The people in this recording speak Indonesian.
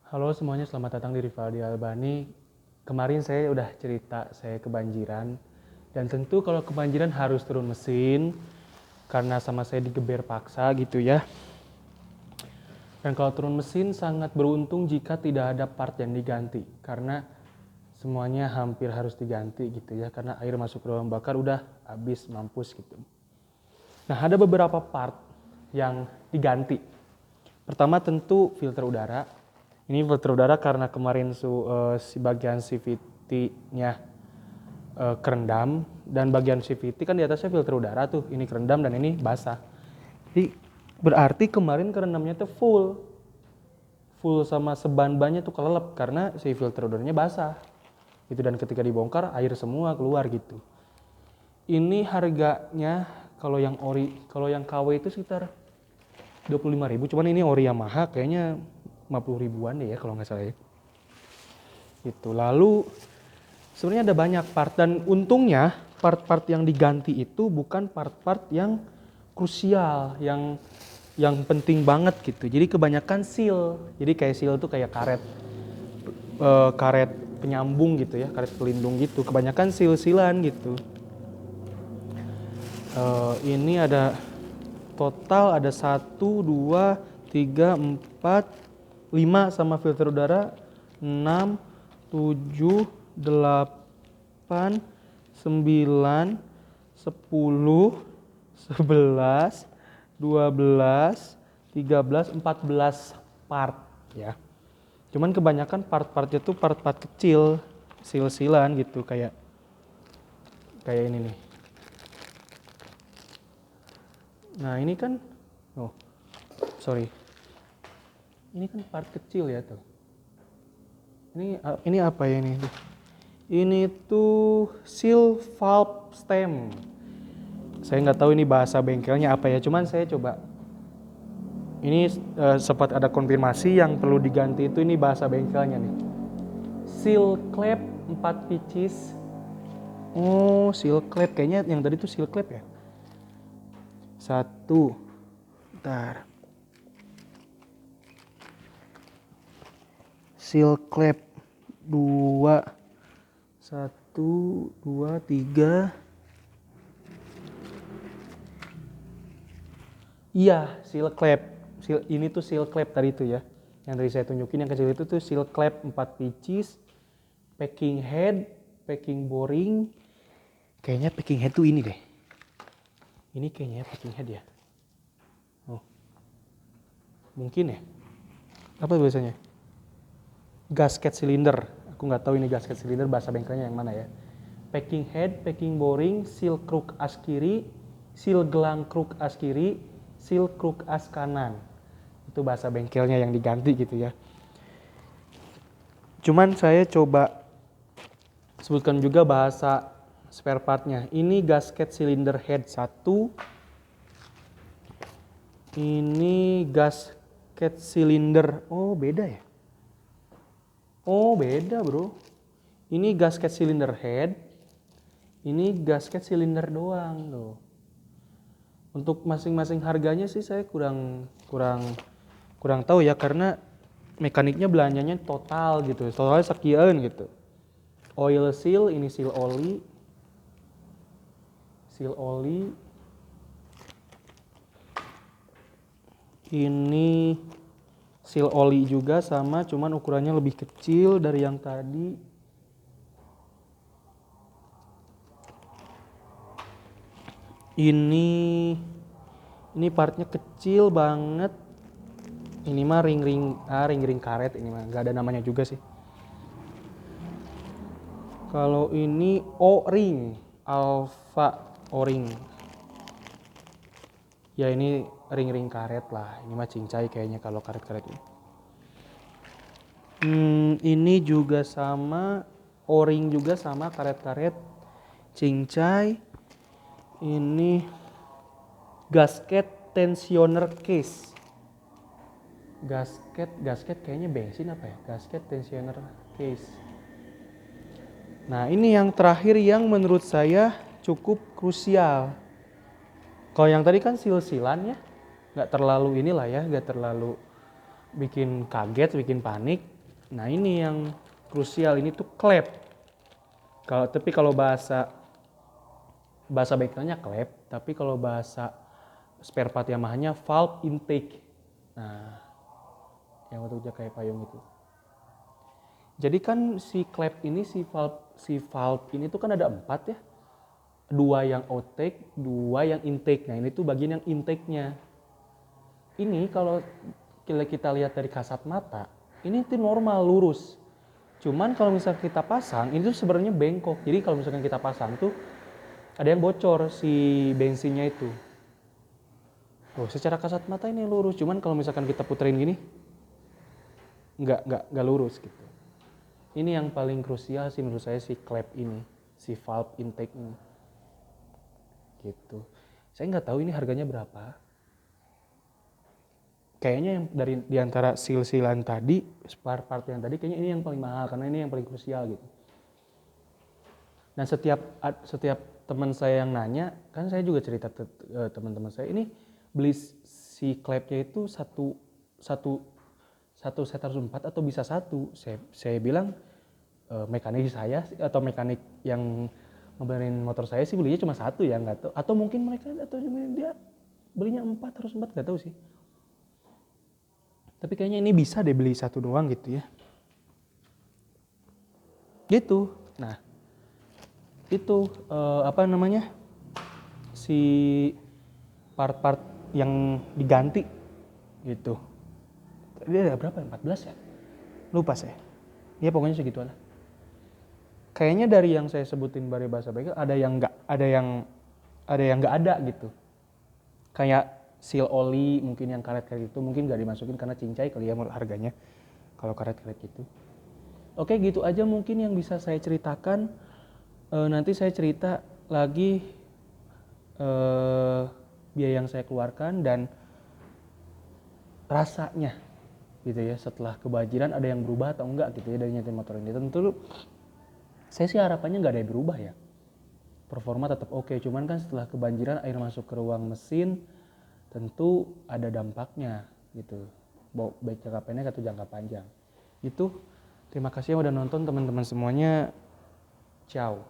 Halo semuanya, selamat datang di Rivaldi Albani. Kemarin saya udah cerita saya kebanjiran. Dan tentu kalau kebanjiran harus turun mesin. Karena sama saya digeber paksa gitu ya. Dan kalau turun mesin sangat beruntung jika tidak ada part yang diganti. Karena semuanya hampir harus diganti gitu ya. Karena air masuk ke ruang bakar udah habis, mampus gitu. Nah, ada beberapa part yang diganti. Pertama tentu filter udara. Ini filter udara karena kemarin si bagian CVT-nya kerendam, dan bagian CVT kan di atasnya filter udara tuh, ini kerendam dan ini basah. Jadi berarti kemarin kerendamnya tuh full sama seban-bannya tuh kelelep karena si filter udaranya basah. Gitu, dan ketika dibongkar air semua keluar gitu. Ini harganya kalau yang KW itu sekitar 25.000, cuman ini ori Yamaha kayaknya 50 ribuan deh ya kalau nggak salah ya. Itu. Lalu sebenarnya ada banyak part, dan untungnya part-part yang diganti itu bukan part-part yang krusial, yang penting banget gitu. Jadi kebanyakan seal. Jadi kayak seal itu kayak karet penyambung gitu ya, karet pelindung gitu. Kebanyakan seal-sealan gitu. Ini ada total ada 1, 2, 3, 4, 5 sama filter udara, 6, 7, 8, 9, 10, 11, 12, 13, 14 part ya. Cuman kebanyakan part-partnya tuh part-part kecil, sil-silan gitu, kayak ini nih. Nah ini kan, ini kan part kecil ya tuh. Ini apa ya ini? Ini tuh seal valve stem. Saya nggak tahu ini bahasa bengkelnya apa ya. Cuman saya coba. Ini sempat ada konfirmasi yang perlu diganti itu, ini bahasa bengkelnya nih. Seal clamp 4 pieces. Oh, seal clamp, kayaknya yang tadi tuh seal clamp ya. 1. Bentar. Seal clamp 2. 1, 2, 3. Iya, seal clamp. Ini tuh seal clamp tadi tuh ya. Yang tadi saya tunjukin yang kecil itu tuh seal clamp 4 pieces. Packing head, packing boring. Kayaknya packing head tuh ini deh. Ini kayaknya packing head ya. Oh. Mungkin ya. Apa biasanya? Gasket cylinder. Aku nggak tahu ini gasket cylinder bahasa bengkelnya yang mana ya. Packing head, packing boring, seal crook as kiri, seal gelang crook as kiri, seal crook as kanan. Itu bahasa bengkelnya yang diganti gitu ya. Cuman saya coba sebutkan juga bahasa spare partnya. Ini gasket cylinder head 1. Ini gasket cylinder. Oh, beda ya? Oh, beda, Bro. Ini gasket cylinder head. Ini gasket cylinder doang loh. Untuk masing-masing harganya sih saya kurang tahu ya, karena mekaniknya belanjanya total gitu. Totalnya sekian gitu. Oil seal, ini seal oli. Seal oli. Ini seal oli juga sama, cuman ukurannya lebih kecil dari yang tadi. Ini partnya kecil banget. Ini mah ring karet, ini mah nggak ada namanya juga sih. Kalau ini O-ring, Alpha O-ring. Ya ini ring karet lah. Ini mah cincai kayaknya kalau karet-karet ini. Ini juga sama, O-ring juga sama, karet-karet cincai. Ini gasket tensioner case. Gasket kayaknya bensin apa ya? Gasket tensioner case. Nah, ini yang terakhir yang menurut saya cukup krusial. Kalau yang tadi kan sil-silan ya, nggak terlalu inilah ya, nggak terlalu bikin kaget, bikin panik. Nah ini yang krusial, ini tuh klep. Tapi kalau bahasa bengkelnya klep, tapi kalau bahasa spare part Yamaha-nya valve intake. Nah, yang bentuknya kayak payung itu. Jadi kan si klep ini, si valve ini tuh kan ada 4 ya. 2 yang outtake, 2 yang intake. Nah ini tuh bagian yang intake-nya. Ini kalau kita lihat dari kasat mata, ini tuh normal, lurus. Cuman kalau misalnya kita pasang, ini tuh sebenarnya bengkok. Jadi kalau misalkan kita pasang tuh, ada yang bocor si bensinnya itu. Tuh, secara kasat mata ini lurus. Cuman kalau misalkan kita puterin gini, nggak lurus gitu. Ini yang paling krusial sih menurut saya, si klep ini, si valve intake ini. Gitu. Saya nggak tahu ini harganya berapa. Kayaknya yang di antara seal-sealan tadi, spare part yang tadi, kayaknya ini yang paling mahal karena ini yang paling krusial gitu. Dan setiap teman saya yang nanya, kan saya juga cerita ke teman-teman saya, ini beli si klepnya itu satu set harus 4 atau bisa satu. Saya bilang mekanik saya atau mekanik yang ngebenerin motor saya sih belinya cuma satu ya, nggak tahu. Atau mungkin mereka atau dia belinya 4 harus 4, nggak tahu sih. Tapi kayaknya ini bisa deh beli satu doang gitu ya. Gitu. Nah, itu si part-part yang diganti gitu. Tadi ada berapa? 14 ya? Lupa saya. Ya pokoknya segitu lah. Kayaknya dari yang saya sebutin dari bahasa bengkel ada yang nggak ada gitu. Kayak seal oli mungkin yang karet-karet itu mungkin nggak dimasukin karena cincai kali ya harganya kalau karet-karet gitu. Oke, gitu aja mungkin yang bisa saya ceritakan. Nanti saya cerita lagi biaya yang saya keluarkan dan rasanya gitu ya, setelah kebanjiran ada yang berubah atau enggak gitu ya dari nyetir motor ini. Tentu saya sih harapannya nggak ada yang berubah ya, performa tetap oke. Cuman kan setelah kebanjiran air masuk ke ruang mesin, tentu ada dampaknya gitu, baik jangka pendek atau jangka panjang. Itu terima kasih yang udah nonton teman-teman semuanya. Ciao.